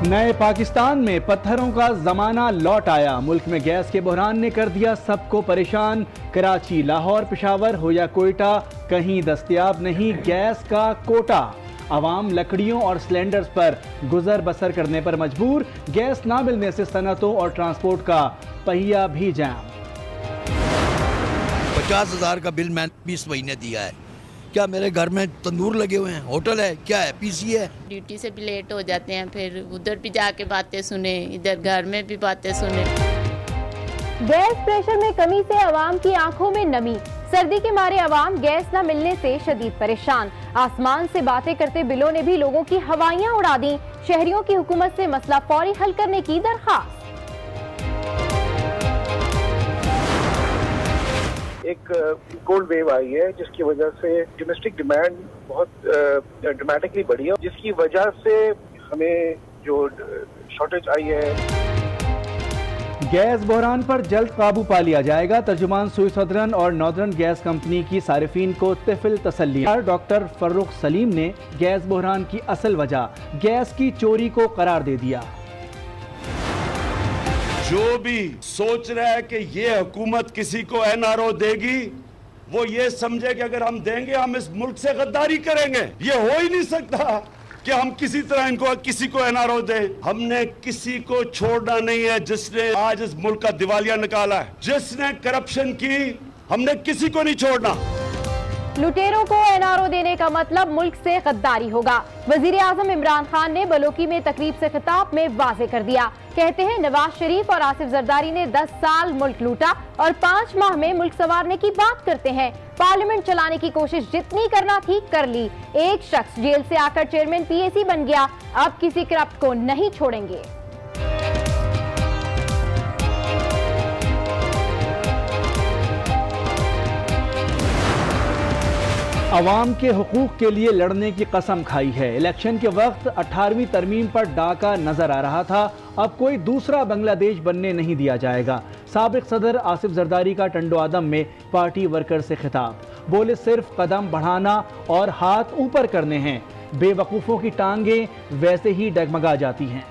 नए पाकिस्तान में पत्थरों का जमाना लौट आया। मुल्क में गैस के बहरान ने कर दिया सबको परेशान। कराची, लाहौर, पेशावर हो या कोयटा, कहीं दस्तयाब नहीं गैस का कोटा। आवाम लकड़ियों और सिलेंडर्स पर गुजर बसर करने पर मजबूर। गैस ना मिलने से सनतों और ट्रांसपोर्ट का पहिया भी जाम। 50,000 का बिल मैंने 20 महीने दिया है। क्या मेरे घर में तंदूर लगे हुए हैं, होटल है, क्या है, पीसी है। ड्यूटी से भी लेट हो जाते हैं, फिर उधर भी जाके बातें सुने, इधर घर में भी बातें सुने। गैस प्रेशर में कमी से आवाम की आंखों में नमी। सर्दी के मारे आवाम गैस न मिलने से शदीद परेशान। आसमान से बातें करते बिलों ने भी लोगों की हवाइयां उड़ा दी। शहरियों की हुकूमत से मसला फौरी हल करने की दरख्वास्त। एक कोल्ड वेव आई है जिसकी वजह से डोमेस्टिक डिमांड बहुत ड्रामेटिकली बढ़ी है, जिसकी वजह से हमें जो शॉर्टेज आई है। गैस बहरान पर जल्द काबू पा लिया जाएगा। तर्जुमान सुई सदरन और नॉर्दर्न गैस कंपनी की सारिफीन को तिफिल तसल्ली। डॉक्टर फर्रुख सलीम ने गैस बहरान की असल वजह गैस की चोरी को करार दे दिया। जो भी सोच रहा है कि ये हुकूमत किसी को एनआरओ देगी, वो ये समझे कि अगर हम देंगे हम इस मुल्क से गद्दारी करेंगे। ये हो ही नहीं सकता कि हम किसी तरह इनको किसी को एनआरओ दें। हमने किसी को छोड़ना नहीं है। जिसने आज इस मुल्क का दिवालिया निकाला है, जिसने करप्शन की, हमने किसी को नहीं छोड़ना। लुटेरों को एनआरओ देने का मतलब मुल्क से गद्दारी होगा। वजीर आजम इमरान खान ने बलोकी में तकरीब से खिताब में वाजे कर दिया। कहते हैं नवाज शरीफ और आसिफ जरदारी ने 10 साल मुल्क लूटा और 5 माह में मुल्क संवारने की बात करते हैं। पार्लियामेंट चलाने की कोशिश जितनी करना थी कर ली। एक शख्स जेल से आकर चेयरमैन पीएसी बन गया। अब किसी करप्ट को नहीं छोड़ेंगे। अवाम के हुकूक के लिए लड़ने की कसम खाई है। इलेक्शन के वक्त 18वीं तरमीम पर डाका नजर आ रहा था। अब कोई दूसरा बांग्लादेश बनने नहीं दिया जाएगा। साबिक सदर आसिफ जरदारी का टंडो आदम में पार्टी वर्कर से खिताब। बोले सिर्फ कदम बढ़ाना और हाथ ऊपर करने हैं। बेवकूफों की टांगें वैसे ही डगमगा जाती हैं।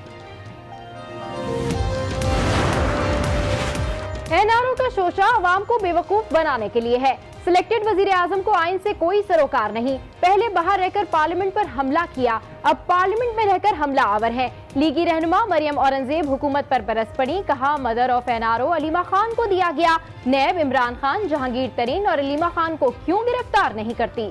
एनआरओ का शोशा अवाम को बेवकूफ बनाने के लिए है। सिलेक्टेड वजीर आजम को आइन से कोई सरोकार नहीं। पहले बाहर रहकर पार्लियामेंट पर हमला किया, अब पार्लियामेंट में रहकर हमला आवर है। लीगी रहनुमा मरियम औरंगजेब हुकूमत पर बरस पड़ी। कहा mother of NRO Aleema Khan को दिया गया। नैब इमरान खान जहांगीर तरीन और अलीमा खान को क्यों गिरफ्तार नहीं करती।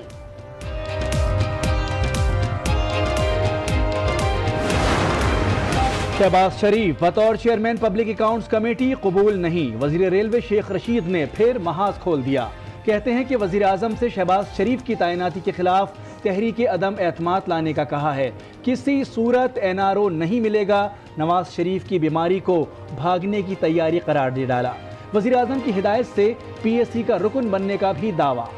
शहबाज शरीफ बतौर चेयरमैन पब्लिक अकाउंट्स कमेटी कबूल नहीं। वजीर रेलवे शेख रशीद ने फिर महाज खोल दिया। कहते हैं कि वजीर आजम से शहबाज शरीफ की तैनाती के खिलाफ तहरीक अदम एतमाद लाने का कहा है। किसी सूरत एनआरओ नहीं मिलेगा। नवाज शरीफ की बीमारी को भागने की तैयारी करार दे डाला। वजीर आजम की हिदायत से पीएससी का रुकन बनने का भी दावा।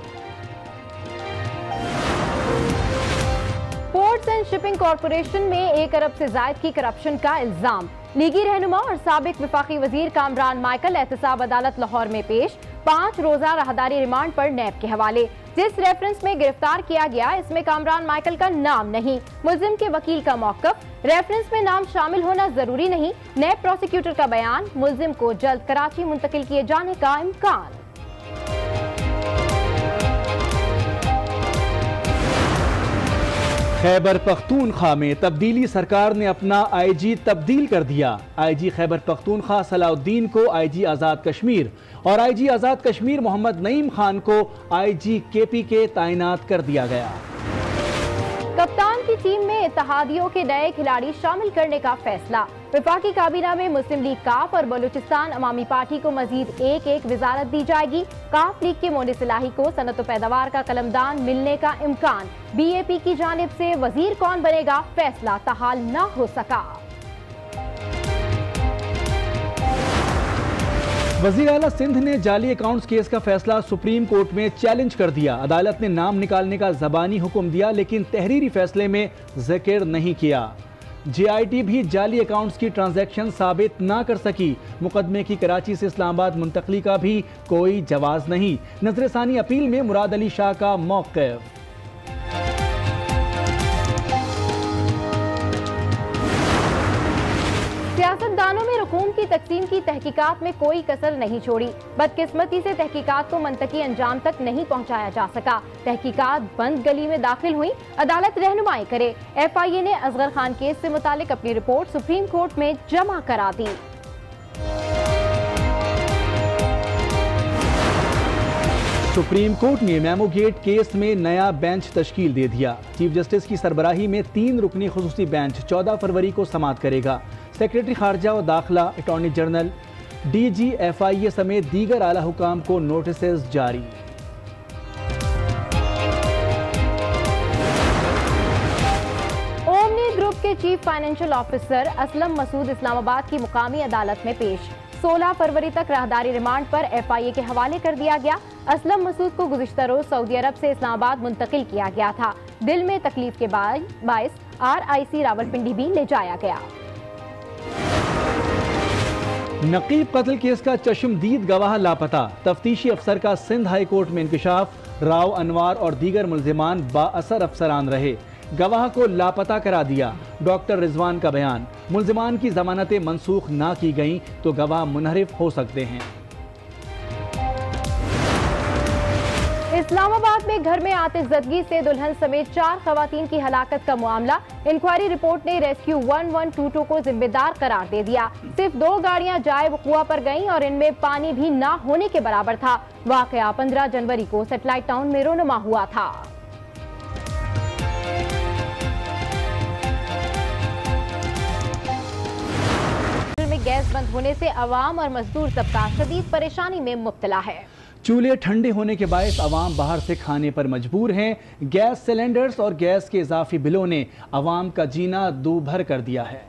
पोर्ट्स एंड शिपिंग कॉरपोरेशन में 1 अरब से जायद की करप्शन का इल्जाम। लीगी रहनुमा और साबिक विफाकी वजीर कामरान माइकल एहतसाब अदालत लाहौर में पेश। 5 रोजा राहदारी रिमांड पर नैब के हवाले। जिस रेफरेंस में गिरफ्तार किया गया इसमें कामरान माइकल का नाम नहीं। मुल्जिम के वकील का मौक़िफ़। रेफरेंस में नाम शामिल होना जरूरी नहीं। नैब प्रोसिक्यूटर का बयान। मुल्जिम को जल्द कराची मुंतकिल किए जाने का इम्कान। खैबर पख्तूनख्वा में तब्दीली। सरकार ने अपना आईजी तब्दील कर दिया। आईजी खैबर पख्तूनख्वा सलाउद्दीन को आईजी आज़ाद कश्मीर और आईजी आज़ाद कश्मीर मोहम्मद नईम खान को आईजी केपी के तैनात कर दिया गया। कप्तान की टीम में इत्तेहादियों के नए खिलाड़ी शामिल करने का फैसला। वफाकी काबीना में मुस्लिम लीग काफ और बलूचिस्तान अवामी पार्टी को मजीद एक वजारत दी जाएगी। काफ लीग के मोनी सिलाही को सनत व पैदावार का कलमदान मिलने का इम्कान। बीएपी की जानिब से वजीर कौन बनेगा फैसला ताहाल न हो सका। वज़ीर आला सिंध ने जाली अकाउंट्स केस का फैसला सुप्रीम कोर्ट में चैलेंज कर दिया। अदालत ने नाम निकालने का ज़बानी हुक्म दिया लेकिन तहरीरी फैसले में जिक्र नहीं किया। जेआईटी भी जाली अकाउंट्स की ट्रांजैक्शन साबित ना कर सकी। मुकदमे की कराची से इस्लामाबाद मुंतकली का भी कोई जवाज नहीं। नजरसानी अपील में मुराद अली शाह का मौक़िफ़। की तकसीम की तहकीकात में कोई कसर नहीं छोड़ी। बदकिस्मती से तहकीकात को मंतकी अंजाम तक नहीं पहुंचाया जा सका। तहकीकात बंद गली में दाखिल हुई, अदालत रहनुमाई करे। FIA ने असगर खान केस से मुतालिक अपनी रिपोर्ट सुप्रीम कोर्ट में जमा करा दी। सुप्रीम कोर्ट ने मेमो गेट केस में नया बेंच तश्कील दे दिया। चीफ जस्टिस की सरबराही में 3 रुकनी खुसूसी बेंच 14 फरवरी को समाअत करेगा। सेक्रेटरी खारजा और दाखिला, अटॉर्नी जनरल, DG FIA समेत दीगर आला हुकाम को नोटिसेस जारी। ओमनी ग्रुप के chief financial officer Aslam Masood Islamabad की मुकामी अदालत में पेश। 16 फरवरी तक राहदारी रिमांड पर FIA के हवाले कर दिया गया। असलम मसूद को गुज़िश्ता रोज सऊदी अरब से इस्लामाबाद मुंतकिल किया गया था। दिल में तकलीफ के बायस RIC रावलपिंडी भी ले जाया गया। नकीब कत्ल केस का चश्मदीद गवाह लापता। तफ्तीशी अफसर का सिंध हाई कोर्ट में इंकशाफ। राव अनवार और दीगर मुल्जिमान बाअसर अफसरान रहे। गवाह को लापता करा दिया। डॉक्टर रिजवान का बयान, मुल्जिमान की जमानतें मनसूख ना की गईं तो गवाह मुनहरिफ हो सकते हैं। इस्लामाबाद में घर में आतिशज़दगी से दुल्हन समेत 4 खवातीन की हलाकत का मामला। इंक्वायरी रिपोर्ट ने रेस्क्यू 1122 को जिम्मेदार करार दे दिया। सिर्फ 2 गाड़ियां जाए वक़ुआ पर गईं और इनमें पानी भी ना होने के बराबर था। वाक़या 15 जनवरी को सेटेलाइट टाउन में रोनुमा हुआ था। गैस बंद होने से अवाम और मजदूर तबका शदीद परेशानी में मुब्तला है। चूल्हे ठंडे होने के बायस अवाम बाहर से खाने पर मजबूर हैं। गैस सिलेंडर्स और गैस के इजाफी बिलों ने अवाम का जीना दूभर कर दिया है।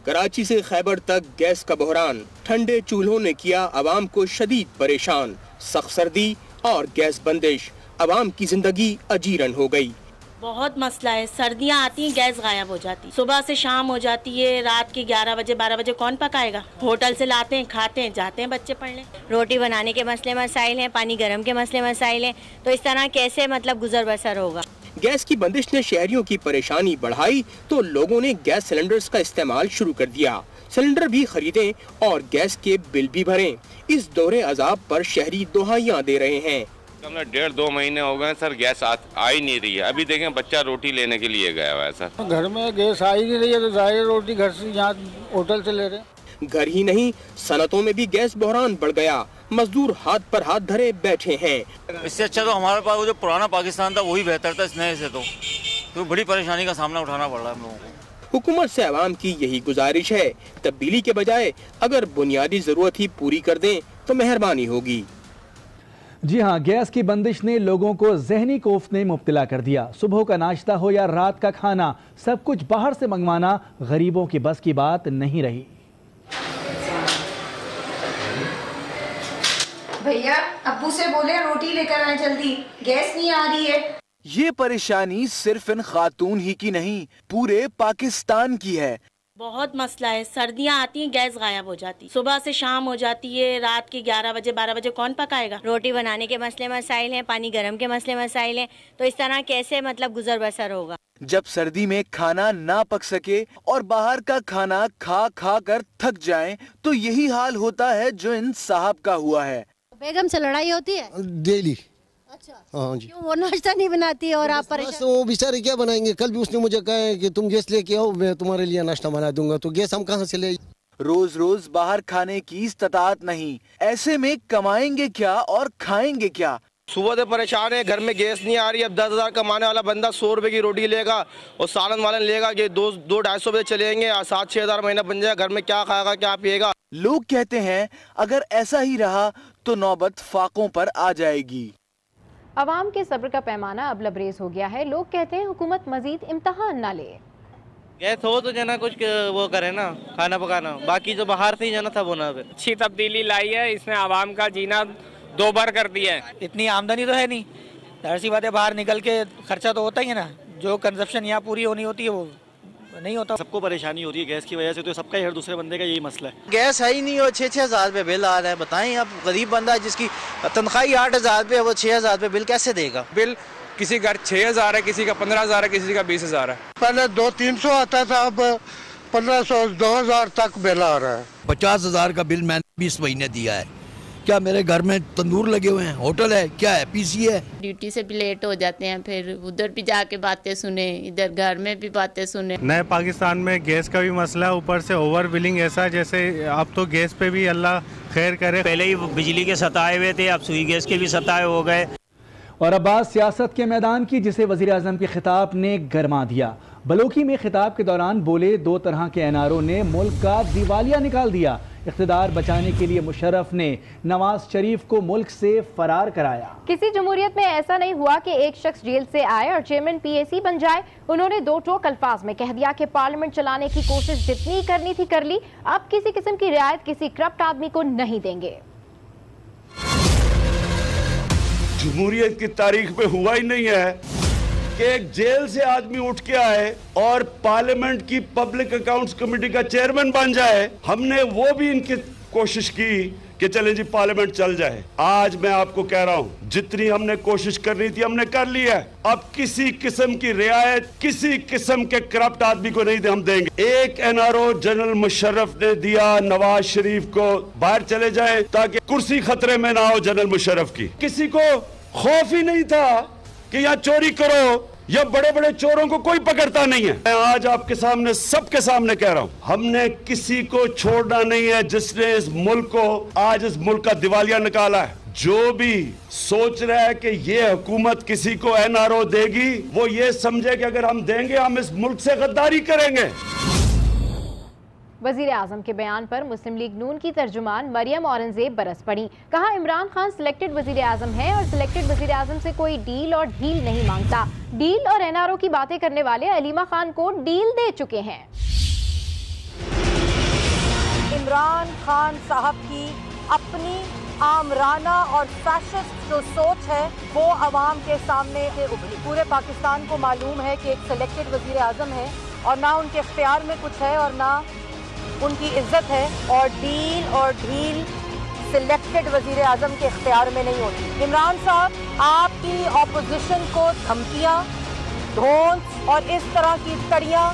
कराची से खैबर तक गैस का बहरान, ठंडे चूल्हों ने किया अवाम को शदीद परेशान। सख्त सर्दी और गैस बंदिश, अवाम की जिंदगी अजीरन हो गई। बहुत मसला है, सर्दियाँ आती हैं गैस गायब हो जाती, सुबह से शाम हो जाती है, रात के 11 बजे 12 बजे कौन पकाएगा? होटल से लाते हैं, खाते हैं, जाते हैं बच्चे पढ़ने। रोटी बनाने के मसले मसाइल हैं, पानी गर्म के मसले मसाइल हैं, तो इस तरह कैसे गुजर बसर होगा। गैस की बंदिश ने शहरियों की परेशानी बढ़ाई तो लोगों ने गैस सिलेंडर्स का इस्तेमाल शुरू कर दिया। सिलेंडर भी खरीदें और गैस के बिल भी भरें। इस दौरे अजाब पर शहरी दुहाइयां दे रहे हैं। हमने 1.5-2 महीने हो गए सर, गैस आ ही नहीं रही है। अभी देखें बच्चा रोटी लेने के लिए गया हुआ है सर। घर में गैस आ ही नहीं रही है तो जाहिर रोटी घर से यहाँ होटल से ले रहे हैं। घर ही नहीं, सनतों में भी गैस बहरान बढ़ गया। मजदूर हाथ पर हाथ धरे बैठे हैं। इससे अच्छा तो हमारे पास वो जो पुराना पाकिस्तान था वही बेहतर था इस नए से। तो बड़ी परेशानी का सामना उठाना पड़ रहा है हम लोगों को। हुकूमत से आवाम की यही गुजारिश है, तब्दीली के बजाय अगर बुनियादी जरूरत ही पूरी कर दें तो मेहरबानी होगी। जी हाँ, गैस की बंदिश ने लोगों को जहनी कोफ्त में मुब्तला कर दिया। सुबह का नाश्ता हो या रात का खाना, सब कुछ बाहर से मंगवाना गरीबों की बस की बात नहीं रही। भैया अब्बू से बोले रोटी लेकर आए जल्दी, गैस नहीं आ रही है। ये परेशानी सिर्फ इन खातून ही की नहीं, पूरे पाकिस्तान की है। बहुत मसला है, सर्दियाँ आती हैं गैस गायब हो जाती, सुबह से शाम हो जाती है, रात के 11 बजे 12 बजे कौन पकाएगा? रोटी बनाने के मसले मसाइल हैं, पानी गर्म के मसले मसाइल हैं, तो इस तरह कैसे गुजर बसर होगा। जब सर्दी में खाना ना पक सके और बाहर का खाना खा खा कर थक जाएं, तो यही हाल होता है जो इन साहब का हुआ है। बेगम से लड़ाई होती है डेली। अच्छा, हाँ जी। क्यों वो नाश्ता नहीं बनाती और आप परेशान? वो बेचारे क्या बनाएंगे? कल भी उसने मुझे कहा है कि तुम गैस लेके आओ, मैं तुम्हारे लिए नाश्ता बना दूंगा, तो गैस हम कहाँ से ले? रोज रोज बाहर खाने की इस्तात नहीं, ऐसे में कमाएंगे क्या और खाएंगे क्या? सुबह से परेशान है, घर में गैस नहीं आ रही। अब 10,000 कमाने वाला बंदा 100 रुपए की रोटी लेगा और सालन वालन लेगा कि 2-2-250 रुपए चलेंगे, 7-6 हज़ार महीना बन जाएगा। घर में क्या खाएगा क्या पिएगा? लोग कहते हैं अगर ऐसा ही रहा तो नौबत फाकों पर आ जाएगी। अवाम के सब्र का पैमाना अब लबरेज हो गया है। लोग कहते हैं हुकूमत मजीद इम्तहान ना ले। गैस हो तो जना कुछ वो करे ना, खाना पकाना, बाकी जो बाहर से ही जाना था वो ना। अच्छी तब्दीली लाई है, इसने आवाम का जीना दो बार कर दिया है। इतनी आमदनी तो है नहीं, जाहिर सी बात है बाहर निकल के खर्चा तो होता ही है ना, जो कंजप्शन यहाँ पूरी होनी होती है वो नहीं होता। सबको परेशानी होती है गैस की वजह से, तो सबका ही हर दूसरे बंदे का यही मसला है। गैस है ही नहीं और 6-6 हज़ार रुपये बिल आ रहा है। बताएं आप, गरीब बंदा जिसकी तनख्वाही 8 हज़ार रुपये, वो 6 हज़ार रुपये बिल कैसे देगा? बिल किसी घर 6 हज़ार है, किसी का 15 हज़ार है, किसी का 20 हज़ार है। पहले 200-300 आता था, अब 1500-2000 तक बिल आ रहा है। 50,000 का बिल मैंने 20 महीने दिया है। क्या मेरे घर में तंदूर लगे हुए हैं, होटल है, क्या है, पीसी है। ड्यूटी से भी लेट हो जाते हैं, फिर उधर भी जाके बातें सुने, इधर घर में भी बातें सुने। नए पाकिस्तान में गैस का भी मसला है, ऊपर से ओवर बिलिंग ऐसा, जैसे अब तो गैस पे भी अल्लाह खैर करे। पहले ही बिजली के सताए हुए थे, अब सुई गैस के भी सताए हो गए। और अब बात सियासत के मैदान की, जिसे वज़ीर आज़म के खिताब ने गरमा दिया। बलोकी में खिताब के दौरान बोले 2 तरह के एनआरओ ने मुल्क का दिवालिया निकाल दिया। इख्तिदार बचाने के लिए मुशर्रफ ने नवाज शरीफ को मुल्क से फरार कराया। किसी जमहूरियत में ऐसा नहीं हुआ कि एक शख्स जेल से आए और चेयरमैन पीएसी बन जाए। उन्होंने 2 टोक अल्फाज में कह दिया कि पार्लियामेंट चलाने की कोशिश जितनी करनी थी कर ली, अब किसी किस्म की रियायत किसी करप्ट आदमी को नहीं देंगे। जमहूरियत की तारीख में हुआ ही नहीं है कि एक जेल से आदमी उठ के आए और पार्लियामेंट की पब्लिक अकाउंट्स कमेटी का चेयरमैन बन जाए। हमने वो भी इनकी कोशिश की कि चलें जी पार्लियामेंट चल जाए। आज मैं आपको कह रहा हूं, जितनी हमने कोशिश करनी थी हमने कर ली है। अब किसी किस्म की रियायत किसी किस्म के करप्ट आदमी को नहीं हम देंगे। एक एनआरओ जनरल मुशर्रफ ने दिया नवाज शरीफ को बाहर चले जाए ताकि कुर्सी खतरे में ना हो जनरल मुशर्रफ की। किसी को खौफ ही नहीं था कि यहाँ चोरी करो, या बड़े बड़े चोरों को कोई पकड़ता नहीं है। मैं आज आपके सामने सबके सामने कह रहा हूं, हमने किसी को छोड़ना नहीं है जिसने इस मुल्क को, आज इस मुल्क का दिवालिया निकाला है। जो भी सोच रहा है कि ये हुकूमत किसी को एनआरओ देगी, वो ये समझे कि अगर हम देंगे हम इस मुल्क से गद्दारी करेंगे। वजीर आजम के बयान पर मुस्लिम लीग नून की तर्जुमान मरियम औरंगजेब बरस पड़ी। कहा इमरान खान सिलेक्टेड वजीर आजम है और सिलेक्टेड वजीर आजम से कोई डील और ढील नहीं मांगता। डील और एनआरओ की बातें करने वाले अलीमा खान को डील दे चुके हैं। इमरान खान साहब की अपनी आमराना और फैशिस्ट जो सोच है वो अवाम के सामने से उभरी। पूरे पाकिस्तान को मालूम है कि एक सिलेक्टेड वजीर आजम है और ना उनके इख्तियार में कुछ है और ना उनकी इज्जत है, और डील और ढील सिलेक्टेड वजीर आजम के इख्तियार में नहीं होती। इमरान साहब, आपकी ऑपोजिशन को धमकियां, धौंस और इस तरह की तड़ियां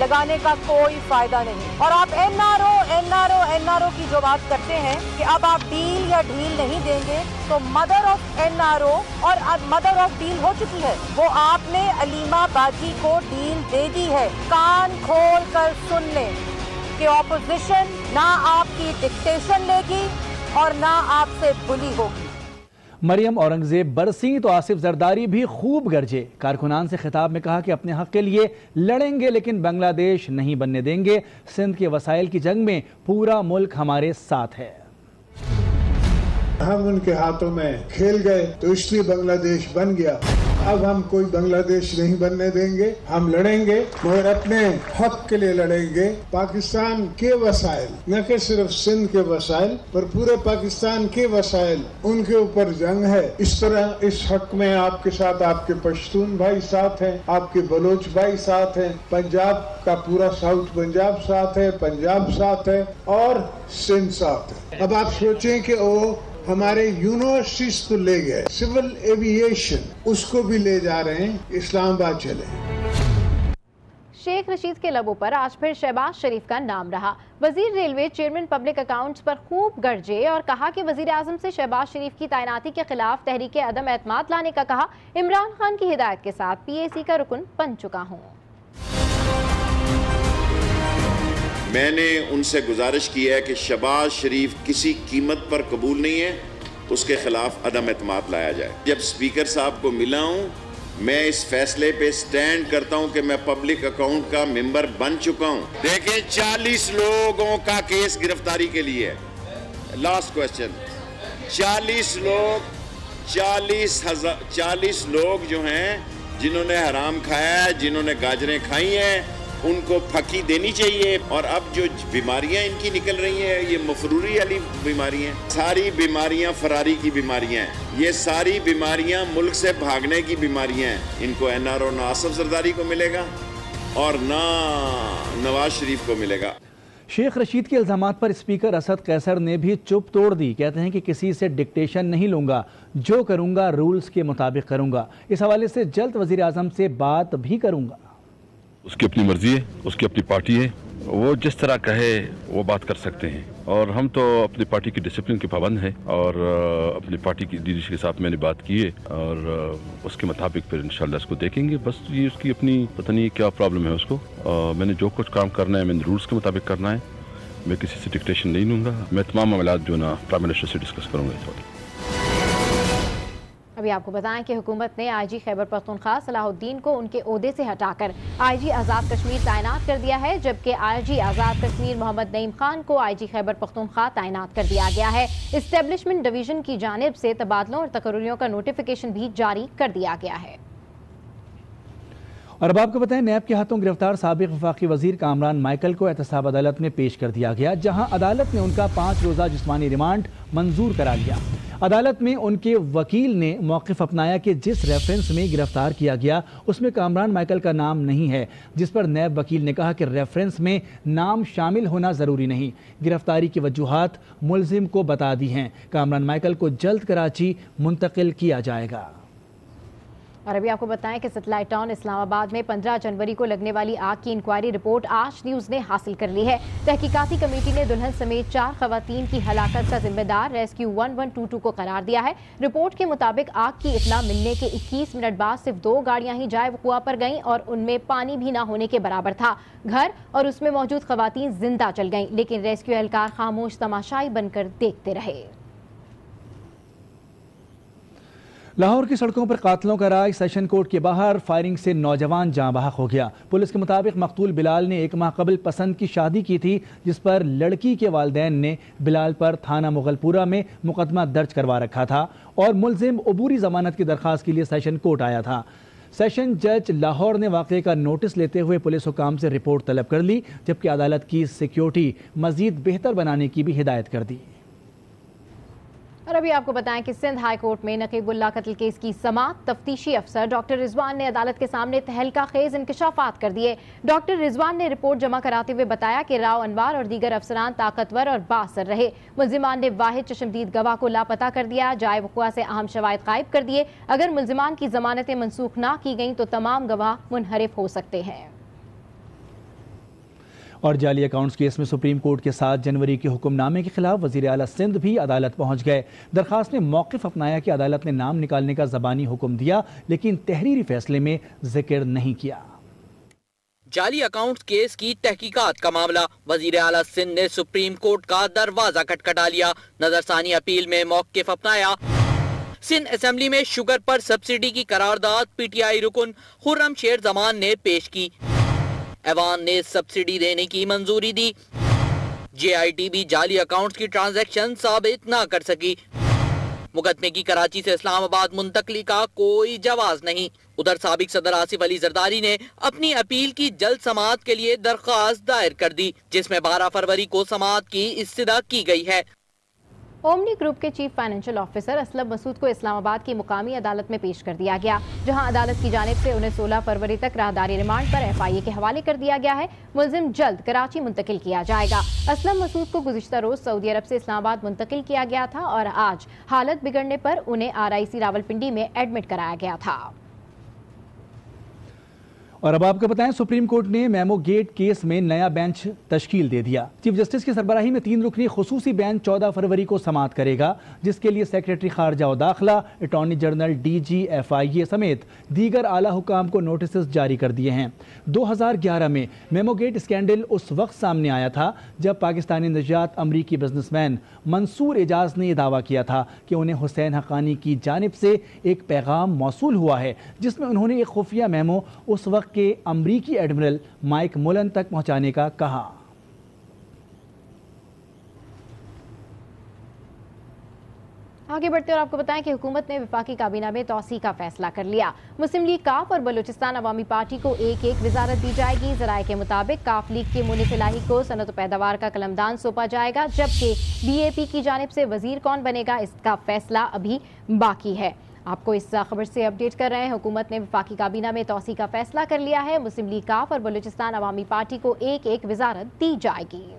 लगाने का कोई फायदा नहीं। और आप एनआरओ की जो बात करते हैं कि अब आप डील या ढील नहीं देंगे, तो मदर ऑफ एनआरओ और मदर ऑफ डील हो चुकी है। वो आपने अलीमा बाजी को डील दे दी है। कान खोल कर सुन लें कि ऑपोजिशन ना आपकी डिक्टेशन लेगी और ना आपसे बुली होगी। मरियम औरंगजेब बरसी तो आसिफ जरदारी भी खूब गरजे। कारकुनान से खिताब में कहा कि अपने हक के लिए लड़ेंगे लेकिन बांग्लादेश नहीं बनने देंगे। सिंध के वसाइल की जंग में पूरा मुल्क हमारे साथ है। हम उनके हाथों में खेल गए तो इसलिए बांग्लादेश बन गया। अब हम कोई बांग्लादेश नहीं बनने देंगे। हम लड़ेंगे मगर अपने हक के लिए लड़ेंगे। पाकिस्तान के वसाइल, न कि सिर्फ सिंध के वसाइल पर पूरे पाकिस्तान के वसाइल, उनके ऊपर जंग है। इस तरह इस हक में आपके साथ आपके पश्तून भाई साथ हैं, आपके बलोच भाई साथ हैं, पंजाब का पूरा साउथ पंजाब साथ है, पंजाब साथ है और सिंध साथ है। अब आप सोचें कि वो हमारे यूनिवर्सिटीज तो ले गए, सिविल एविएशन उसको भी ले जा रहे हैं, इस्लामाबाद चले। शेख रशीद के लबों पर आज फिर शहबाज शरीफ का नाम रहा। वजीर रेलवे चेयरमैन पब्लिक अकाउंट्स पर खूब गरजे और कहा कि वजीर आजम से शहबाज शरीफ की तैनाती के खिलाफ तहरीक अदम एतमाद लाने का कहा। इमरान खान की हिदायत के साथ पीएसी का रुकन बन चुका हूँ। मैंने उनसे गुजारिश की है कि शहबाज शरीफ किसी कीमत पर कबूल नहीं है, उसके खिलाफ अदम एतमाद लाया जाए। जब स्पीकर साहब को मिला हूँ, मैं इस फैसले पे स्टैंड करता हूँ कि मैं पब्लिक अकाउंट का मेंबर बन चुका हूँ। देखें, 40 लोगों का केस गिरफ्तारी के लिए है। लास्ट क्वेश्चन, 40 लोग जो हैं जिन्होंने हराम खाया है, जिन्होंने गाजरें खाई हैं, उनको फांसी देनी चाहिए। और अब जो बीमारियां इनकी निकल रही हैं, ये मफरूरी वाली बीमारी हैं। सारी बीमारियां फरारी की बीमारियां हैं। ये सारी बीमारियां मुल्क से भागने की बीमारियां हैं। इनको एनआरओ आसिफ जरदारी को मिलेगा, और ना नवाज शरीफ को मिलेगा। शेख रशीद के इल्जामात पर स्पीकर असद कैसर ने भी चुप तोड़ दी। कहते हैं कि किसी से डिक्टेशन नहीं लूंगा, जो करूंगा रूल्स के मुताबिक करूंगा। इस हवाले से जल्द वजीर आजम से बात भी करूंगा। उसकी अपनी मर्जी है, उसकी अपनी पार्टी है, वो जिस तरह कहे वो बात कर सकते हैं और हम तो अपनी पार्टी की डिसिप्लिन के पाबंद हैं और अपनी पार्टी की लीडर्स के साथ मैंने बात की है और उसके मुताबिक फिर इंशाल्लाह इसको देखेंगे। बस ये उसकी अपनी पता नहीं क्या प्रॉब्लम है उसको। मैंने जो कुछ काम करना है मैंने रूल्स के मुताबिक करना है, मैं किसी से डिक्टेशन नहीं लूँगा। मैं तमाम मामला जो ना प्राइम मिनिस्टर से डिस्कस करूँगा इस वक्त। अभी आपको बताएं कि हुकूमत ने आईजी खैबर पख्तूनख्वा सलाहुद्दीन को उनके ओहदे से हटाकर आईजी आज़ाद कश्मीर तैनात कर दिया है, जबकि आईजी आज़ाद कश्मीर मोहम्मद नईम खान को आईजी खैबर पख्तूनख्वा तैनात कर दिया गया है। इस्टेब्लिशमेंट डिवीजन की जानिब से तबादलों और तकर्रियों का नोटिफिकेशन भी जारी कर दिया गया है। और अब आपको बताएं, नैब के हाथों गिरफ्तार साबिक वफाकी वजीर कामरान माइकल को एहतसाब अदालत में पेश कर दिया गया, जहां अदालत ने उनका 5 रोज़ा जिस्मानी रिमांड मंजूर करा लिया। अदालत में उनके वकील ने मौक़िफ़ अपनाया कि जिस रेफरेंस में गिरफ्तार किया गया उसमें कामरान माइकल का नाम नहीं है, जिस पर नैब वकील ने कहा कि रेफरेंस में नाम शामिल होना ज़रूरी नहीं। गिरफ्तारी की वजूहात मुलजिम को बता दी हैं। कामरान माइकल को जल्द कराची मुंतकिल किया जाएगा। और अभी आपको बताएं कि सैटेलाइट टाउन इस्लामाबाद में 15 जनवरी को लगने वाली आग की इंक्वायरी रिपोर्ट आज न्यूज़ ने हासिल कर ली है। तहकीकाती कमेटी ने दुल्हन समेत 4 खवातीन की हलाकत का जिम्मेदार रेस्क्यू 1122 को करार दिया है। रिपोर्ट के मुताबिक आग की इत्तला मिलने के 21 मिनट बाद सिर्फ 2 गाड़ियां ही जाए वक़ुआ पर गईं और उनमें पानी भी न होने के बराबर था। घर और उसमें मौजूद खवातीन जिंदा चल गईं, लेकिन रेस्क्यू एहलकार खामोश तमाशाई बनकर देखते रहे। लाहौर की सड़कों पर कातलों का राज। सेशन कोर्ट के बाहर फायरिंग से नौजवान जाँ बहक हो गया। पुलिस के मुताबिक मकतूल बिलाल ने 1 माह कबल पसंद की शादी की थी, जिस पर लड़की के वालिदैन ने बिलाल पर थाना मुगलपुरा में मुकदमा दर्ज करवा रखा था और मुलजिम अबूरी जमानत की दरख्वास्त के लिए सेशन कोर्ट आया था। सेशन जज लाहौर ने वाक़े का नोटिस लेते हुए पुलिस हुकाम से रिपोर्ट तलब कर ली, जबकि अदालत की सिक्योरिटी मजीद बेहतर बनाने की भी हिदायत कर दी। और अभी आपको बताएं कि सिंध हाई कोर्ट में नकीबुल्लाह कत्ल केस की समाअत तफ्तीशी अफसर डॉक्टर रिजवान ने अदालत के सामने तहलका खेज इंकशाफात कर दिए। डॉक्टर रिजवान ने रिपोर्ट जमा कराते हुए बताया कि राव अनवार और दीगर अफसरान ताकतवर और बाअसर रहे। मुलजिमान ने वाहिद चशमदीद गवाह को लापता कर दिया, जाए वक़ुआ से अहम शवाहिद गायब कर दिए। अगर मुलजिमान की जमानतें मनसूख ना की गईं तो तमाम गवाह मुनहरिफ हो सकते हैं। और जाली अकाउंट्स केस में सुप्रीम कोर्ट के 7 जनवरी के हुक्मनामे के खिलाफ वजीर आला सिंध भी अदालत पहुंच गए। दरखास्त में मौक़िफ़ अपनाया कि अदालत ने नाम निकालने का ज़बानी हुक्म दिया, लेकिन तहरीरी फैसले में जिक्र नहीं किया। जाली अकाउंट्स केस की तहकीकात का मामला, वजीर आला सिंध ने सुप्रीम कोर्ट का दरवाजा खटखटा लिया। नजरसानी अपील में मौक़िफ़ अपनाया। सिंध असेंबली में शुगर पर सब्सिडी की करारदाद PTI रुकन खुर्रम शेर जमान ने पेश की। ऐवान ने सब्सिडी देने की मंजूरी दी। JITB जाली अकाउंट्स की ट्रांजैक्शन साबित ना कर सकी। मुकदमे की कराची से इस्लामाबाद मुंतकली का कोई जवाज नहीं। उधर साबिक सदर आसिफ अली जरदारी ने अपनी अपील की जल्द समाअत के लिए दरख्वास्त दायर कर दी, जिसमें 12 फरवरी को समाअत की इस्तदा की गई है। ओमनी ग्रुप के chief financial officer Aslam Masood को इस्लामाबाद की मुकामी अदालत में पेश कर दिया गया, जहां अदालत की जानिब से उन्हें 16 फरवरी तक राहदारी रिमांड पर FIA के हवाले कर दिया गया है। मुलजिम जल्द कराची मुंतकिल किया जाएगा। असलम मसूद को गुज़िश्ता रोज सऊदी अरब से इस्लामाबाद मुंतकिल किया गया था और आज हालत बिगड़ने पर उन्हें RIC रावलपिंडी में एडमिट कराया गया था। और अब आपको बताएं, सुप्रीम कोर्ट ने मेमो गेट केस में नया बेंच तश्कील दे दिया। चीफ जस्टिस की सरबराही में 3 रुकनी खुसूसी बेंच 14 फरवरी को समाअत करेगा, जिसके लिए सेक्रेटरी खारजा और दाखिला, अटॉर्नी जनरल, DG, FIA समेत दीगर आला हुकाम को नोटिस जारी कर दिए हैं। 2011 में मेमो गेट स्कैंडल उस वक्त सामने आया था जब पाकिस्तानी निजात अमरीकी बिजनेसमैन मंसूर एजाज ने दावा किया था कि उन्हें हुसैन हक्कानी की जानिब से एक पैगाम मौसूल हुआ है, जिसमें उन्होंने एक खुफिया मेमो उस वक्त के अमरीकी एडमिरल माइक मुलन तक पहुंचाने का कहा। आगे बढ़ते और आपको बताएं कि हुकूमत ने वफाकी काबीना में तौसी का फैसला कर लिया। मुस्लिम लीग काफ और बलूचिस्तान अवामी पार्टी को एक वजारत दी जाएगी। जराये के मुताबिक काफ लीग के मुनीफ इलाही को सनत पैदावार का कलमदान सौंपा जाएगा, जबकि BAP की जानिब से वजीर कौन बनेगा इसका फैसला अभी बाकी है। آپ کو اس خبر سے اپڈیٹ کر رہے ہیں۔ حکومت نے وفاقی کابینہ میں توسیع کا فیصلہ کر لیا ہے۔ مسلم لیگ کاف اور بلوچستان عوامی پارٹی کو ایک ایک وزارت دی جائے گی۔